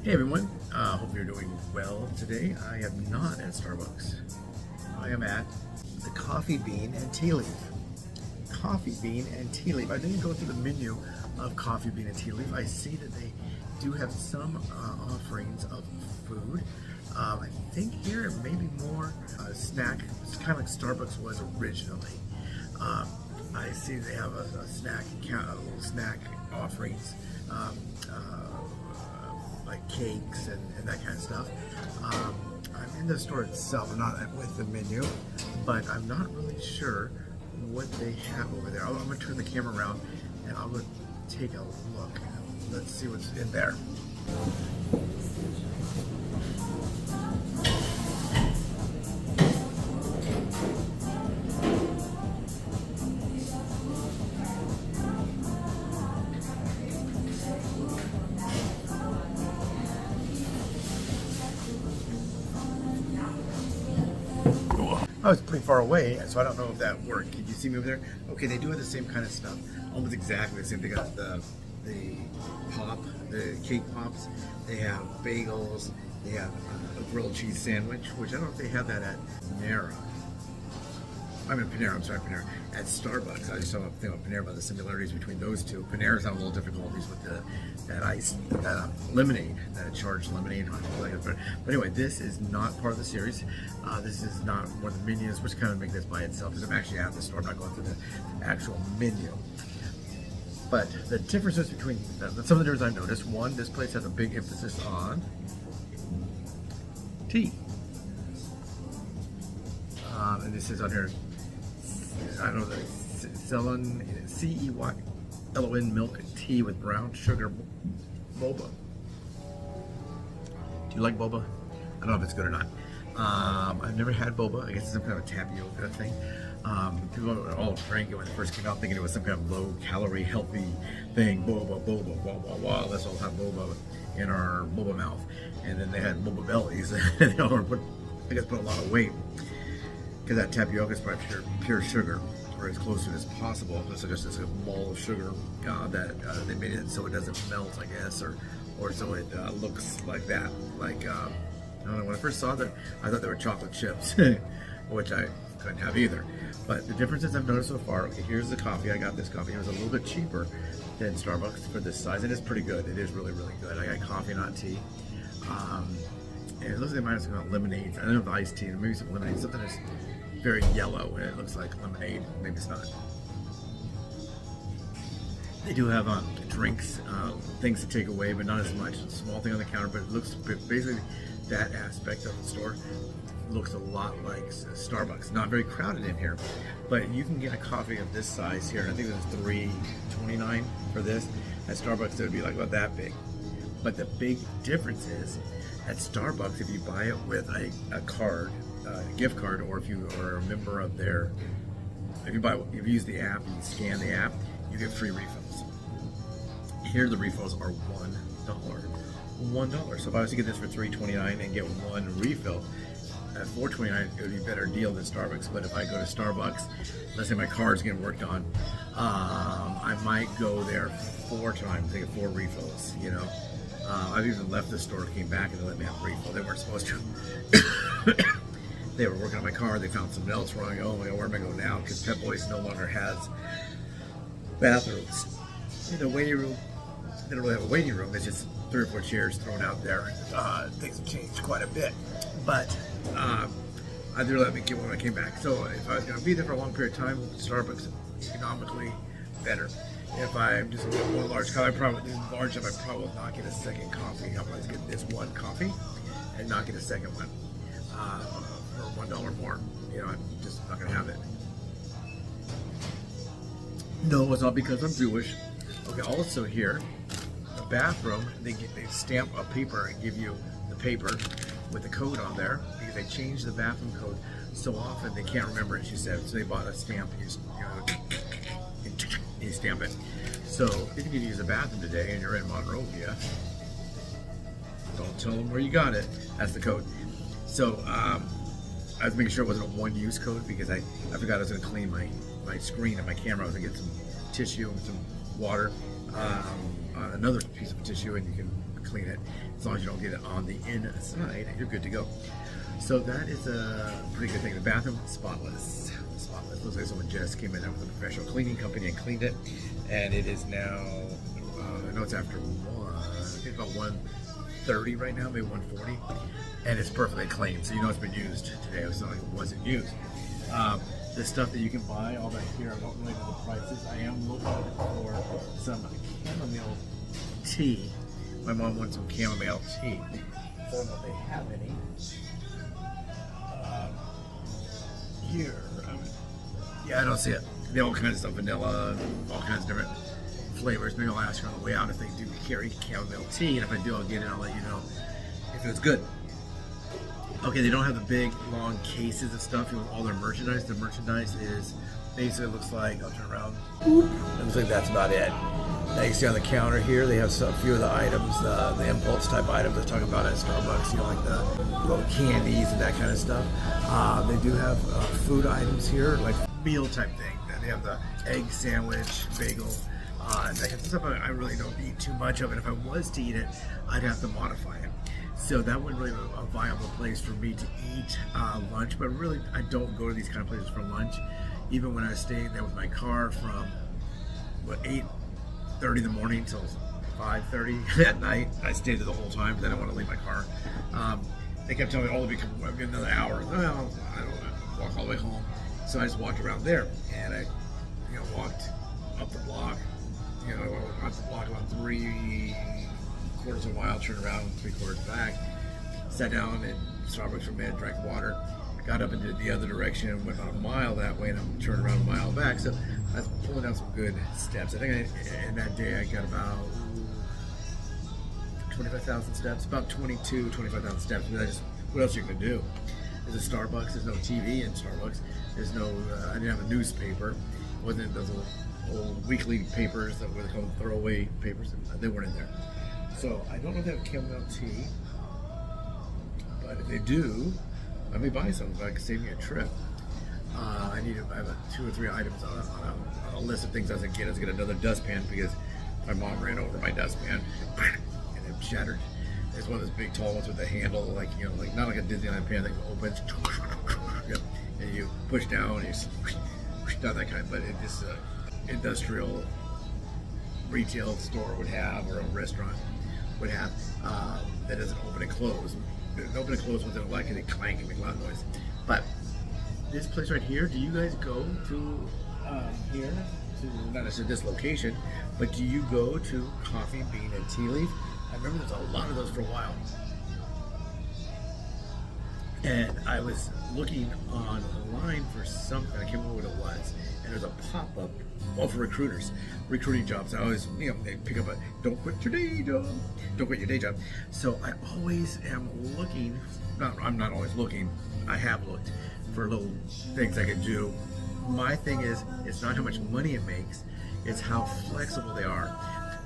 Hey everyone, hope you're doing well today. I am not at Starbucks. I am at the Coffee Bean and Tea Leaf. Coffee Bean and Tea Leaf. I didn't go through the menu of Coffee Bean and Tea Leaf. I see that they do have some offerings of food. I think here it may be more snack. It's kind of like Starbucks was originally. I see they have a little snack offerings. Like cakes and that kind of stuff. I'm in the store itself. I'm not with the menu, but I'm not really sure what they have over there. I'm going to turn the camera around and I'm going to take a look. Let's see what's in there. I was pretty far away, so I don't know if that worked. Can you see me over there? Okay, they do have the same kind of stuff, almost exactly the same. They got the cake pops. They have bagels. They have a grilled cheese sandwich, which I don't know if they have that at Panera. Panera. At Starbucks, I just saw a thing about Panera about the similarities between those two. Panera's having a little difficulties with that lemonade, that charged lemonade. But anyway, this is not part of the series. This is not one of the menus. We're just kind of make this by itself because I'm actually at the store. I'm not going through the actual menu. But the differences between some of the differences I've noticed. One, this place has a big emphasis on tea. And this is on here. I don't know, CEYLON milk tea with brown sugar boba. Do you like boba? I don't know if it's good or not. I've never had boba. I guess it's some kind of tapioca thing. People all drank it when it first came out thinking it was some kind of low calorie, healthy thing. Boba, wah, wah, wah. Let's all have boba in our boba mouth. And then they had boba bellies. And they all put a lot of weight. Because that tapioca is probably pure sugar, or as close to it as possible. It's just this ball of sugar that they made it so it doesn't melt, I guess, or so it looks like that. Like, I don't know, when I first saw that, I thought they were chocolate chips, which I couldn't have either. But the differences I've noticed so far, okay, here's the coffee. I got this coffee. It was a little bit cheaper than Starbucks for this size. It is pretty good. It is really, really good. I got coffee, not tea. And it looks like they might have some lemonade. I don't know if iced tea, maybe some lemonade, something that's very yellow and it looks like lemonade. Maybe it's not. They do have drinks, things to take away, but not as much. It's a small thing on the counter, but it looks basically that aspect of the store looks a lot like Starbucks. Not very crowded in here, but you can get a coffee of this size here. And I think it was $3.29 for this. At Starbucks, it would be like about that big. But the big difference is at Starbucks, if you buy it with a card, a gift card, or if you are a member of their, if you use the app and you scan the app, you get free refills. Here the refills are $1. So if I was to get this for $3.29 and get one refill at $4.29, it would be a better deal than Starbucks. But if I go to Starbucks, let's say my card's getting worked on, I might go there 4 times to get 4 refills, you know. I've even left the store, came back, and they let me have a refill. They weren't supposed to. They were working on my car. They found something else wrong. Oh my God, where am I going now? Because Pep Boys no longer has bathrooms. In the waiting room, they don't really have a waiting room. It's just 3 or 4 chairs thrown out there. Things have changed quite a bit. But they let me get one when I came back. So if I was going to be there for a long period of time, Starbucks economically better. If I'm just one large coffee, I probably will not get a second coffee. I'll probably get this one coffee and not get a second one for $1 more. You know, I'm just not gonna have it. No, it's not because I'm Jewish. Okay. Also here, the bathroom, they stamp a paper and give you the paper with the code on there because they change the bathroom code so often they can't remember it. She said so. They bought a stamp. You stamp it. So if you need to use the bathroom today and you're in Monrovia, don't tell them where you got it. That's the code. So I was making sure it wasn't a one-use code because I forgot I was going to clean my screen and my camera. I was going to get some tissue and some water, another piece of tissue, and you can clean it. As long as you don't get it on the inside, you're good to go. So that is a pretty good thing. The bathroom, spotless. Spotless. Looks like someone just came in there with a professional cleaning company and cleaned it. And it is now, I know it's after 1, I think it's about 1:30 right now, maybe 1:40. And it's perfectly clean, so you know it's been used today. It was not like it wasn't used. The stuff that you can buy, all back here, I don't really know the prices. I am looking for some chamomile tea. My mom wants some chamomile tea. I don't know if they have any. Here, yeah, I don't see it. They have all kinds of stuff, vanilla, all kinds of different flavors. Maybe I'll ask her on the way out if they do carry chamomile tea, and if I do, I'll get it. I'll let you know if it's good. Okay, they don't have the big, long cases of stuff with all their merchandise. The merchandise is basically looks like, I'll turn around. It looks like that's about it. Now you see on the counter here, they have a few of the items, the impulse type items they're talking about at Starbucks, you know, like the little candies and that kind of stuff. They do have food items here, like meal type thing. They have the egg sandwich, bagel, that kind of stuff. I really don't eat too much of it. If I was to eat it, I'd have to modify it. So that wasn't really a viable place for me to eat lunch, but really I don't go to these kind of places for lunch. Even when I was staying there with my car from, 8:30 in the morning till 5:30 at night, I stayed there the whole time because I didn't want to leave my car. They kept telling me, oh, it'll be another hour. Well, I don't want to walk all the way home. So I just walked around there, and I walked up the block, up the block about 3/4 of a mile, turned around 3/4 back, sat down at Starbucks for a minute, drank water, got up into the other direction, went about a mile that way, and I'm turned around a mile back. So I was pulling down some good steps. I think in that day I got about 25,000 steps, about 25,000 steps. But what else are you going to do? There's a Starbucks, there's no TV in Starbucks, there's no, I didn't have a newspaper. It wasn't those old weekly papers that were called throwaway papers, they weren't in there. So I don't know if they have chamomile tea, but if they do, let me buy some so I can save me a trip. I have 2 or 3 items on a list of things I was going to get. I was going to get another dustpan because my mom ran over my dustpan and it shattered. It's one of those big tall ones with a handle, like not like a Disneyland pan that opens and you push down and you not that kind, but it just industrial retail store would have, or a restaurant would have, that doesn't open and close. The open and close ones don't like it, clank and make a lot of noise. But this place right here, do you guys go to here, to not necessarily this location, but do you go to Coffee Bean and Tea Leaf? I remember there's a lot of those for a while. And I was looking online for something, I can't remember what it was, and there's a pop-up, for recruiting jobs. I always, they pick up don't quit your day job. So I always am looking, I'm not always looking, I have looked for little things I could do. My thing is, it's not how much money it makes, it's how flexible they are.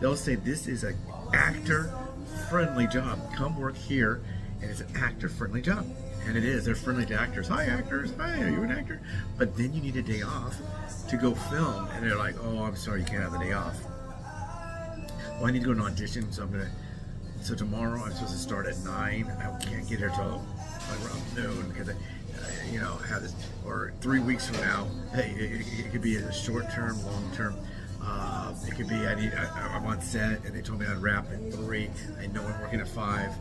They'll say this is an actor-friendly job. Come work here, and it's an actor-friendly job. And it is. They're friendly to actors. Hi, actors. Hi, are you an actor? But then you need a day off to go film. And they're like, oh, I'm sorry, you can't have the day off. Well, I need to go to an audition, so tomorrow I'm supposed to start at 9. I can't get here till around noon because I have this, or 3 weeks from now, hey, it could be a short-term, long-term. It could be I'm on set and they told me I'd wrap at 3. I know I'm working at 5.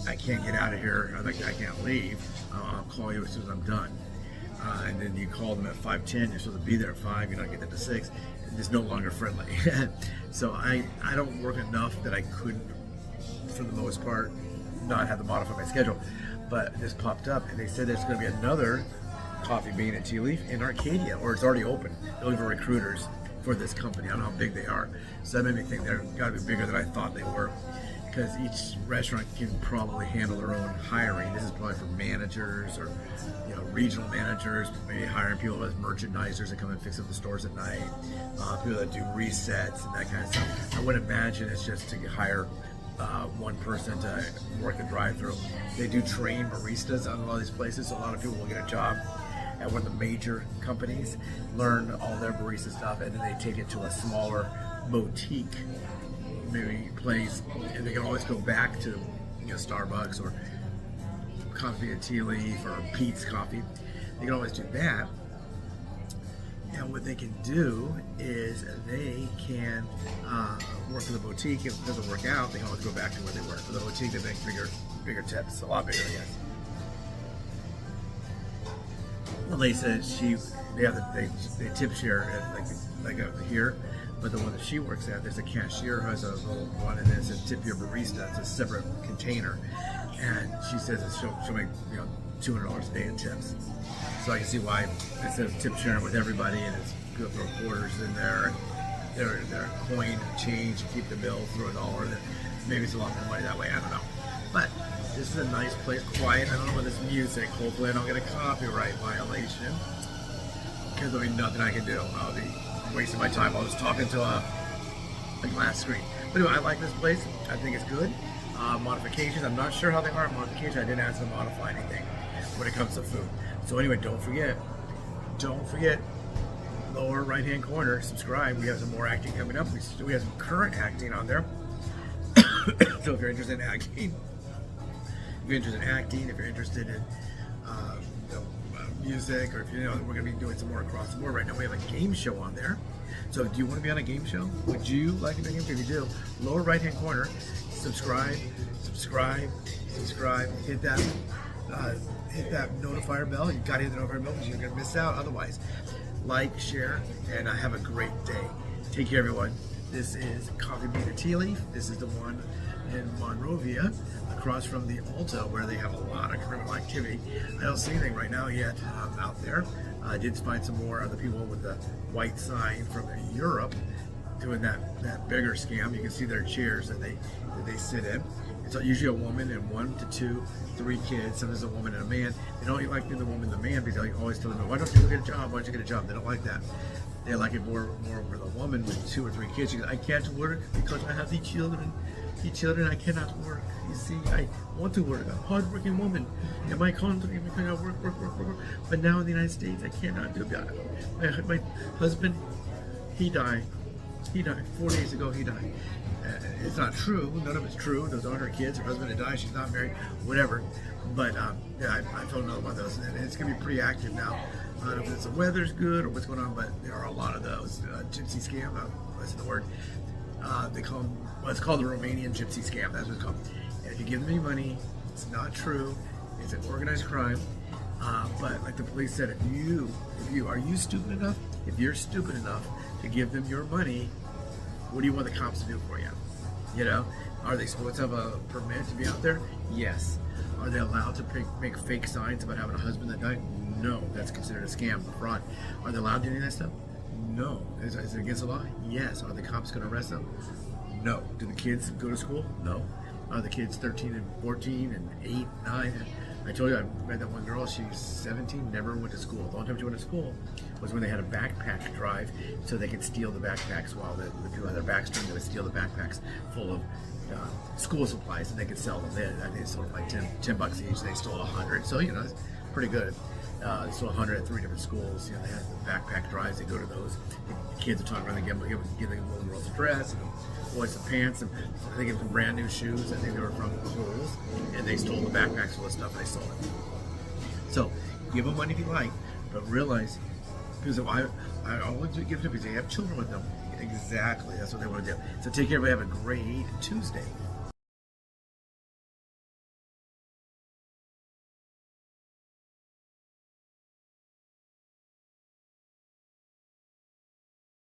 I can't get out of here. I can't leave. I'll call you as soon as I'm done. And then you call them at 5:10. You're supposed to be there at 5. You're not getting to 6. It's no longer friendly. So I don't work enough that I could, for the most part, not have to modify my schedule. But this popped up, and they said there's going to be another Coffee Bean and Tea Leaf in Arcadia, or it's already open. They're looking for recruiters for this company. I don't know how big they are. So that made me think they're got to be bigger than I thought they were, because each restaurant can probably handle their own hiring. This is probably for managers or regional managers, maybe hiring people as merchandisers that come and fix up the stores at night, people that do resets and that kind of stuff. I would imagine it's just to hire one person to work the drive-through. They do train baristas on a lot of these places, so a lot of people will get a job at one of the major companies, learn all their barista stuff, and then they take it to a smaller boutique maybe place, and they can always go back to Starbucks or Coffee and Tea Leaf or Pete's Coffee. They can always do that. And what they can do is they can work for the boutique. If it doesn't work out, they can always go back to where they work. For the boutique, they make bigger tips, a lot bigger, yes. The lady says they tip share at like up here, but the one that she works at, there's a cashier who has a little one, and it says tip your barista. It's a separate container, and she says that she'll make $200 a day in tips. So I can see why instead of tip sharing with everybody, and it's go throw quarters in there, and their coin change, and keep the bill, throw $1. Then maybe it's a lot more money that way. I don't know, but this is a nice place, quiet. I don't know about this music. Hopefully, I don't get a copyright violation because there'll be nothing I can do. I'll be wasting my time. I'll just talk into a glass screen. But anyway, I like this place. I think it's good. Modifications, I'm not sure how they are. Modifications, I didn't ask them to modify anything when it comes to food. So anyway, don't forget, lower right hand corner, subscribe. We have some more acting coming up. We have some current acting on there. So if you're interested in acting, if you're interested in music, or if we're going to be doing some more across the board. Right now we have a game show on there. So do you want to be on a game show? Would you like to be on a game show? If you do, lower right hand corner, subscribe, hit that notifier bell. You got to hit the notifier bell because you're going to miss out otherwise. Like, share, and have a great day. Take care, everyone. This is Coffee Bean and Tea Leaf. This is the one in Monrovia, across from the Alta, where they have a lot of criminal activity. I don't see anything right now yet out there. I did find some more other people with the white sign from Europe doing that bigger scam. You can see their chairs that they sit in. It's usually a woman and 1 to 2, 3 kids. Sometimes a woman and a man. They don't like the woman and the man because they always tell them, why don't you go get a job? Why don't you get a job? They don't like that. They like it more for the woman with 2 or 3 kids. She goes, I can't work because I have the children. I cannot work. You see, I want to work. I'm a hard-working woman. In my country, I cannot work. But now in the United States, I cannot do that. My husband, he died. 4 days ago, he died. It's not true. None of it's true. Those aren't her kids. Her husband had died. She's not married. Whatever. But I told another one of those, and it's going to be pretty active now. I don't know if it's the weather's good or what's going on, but there are a lot of those. Gypsy scam. That's the word. They call them, it's called the Romanian gypsy scam. That's what it's called. And if you give them any money, it's not true. It's an organized crime. But like the police said, are you stupid enough? If you're stupid enough to give them your money, what do you want the cops to do for you? Are they supposed to have a permit to be out there? Yes. Are they allowed to make fake signs about having a husband that died? No. That's considered a scam, a fraud. Are they allowed to do any of that stuff? No. Is it against the law? Yes. Are the cops going to arrest them? No. Do the kids go to school? No. Are the kids 13 and 14 and 8, 9? I told you, I met that one girl, she's 17, never went to school. The only time she went to school was when they had a backpack drive so they could steal the backpacks while the people had their backs turned. They would steal the backpacks full of school supplies and they could sell them. They sold like $10 each. They stole 100. So, it's pretty good. They stole 100 at 3 different schools. They had the backpack drives. They go to those. The kids are talking around, they give them little girls a dress and boys some pants, and they give them brand new shoes. I think they were from schools, and they stole the backpacks full of stuff and they sold it. So give them money if you like, but realize, because I always give it to them because they have children with them. Exactly, that's what they want to do. So take care, everybody. Have a great Tuesday.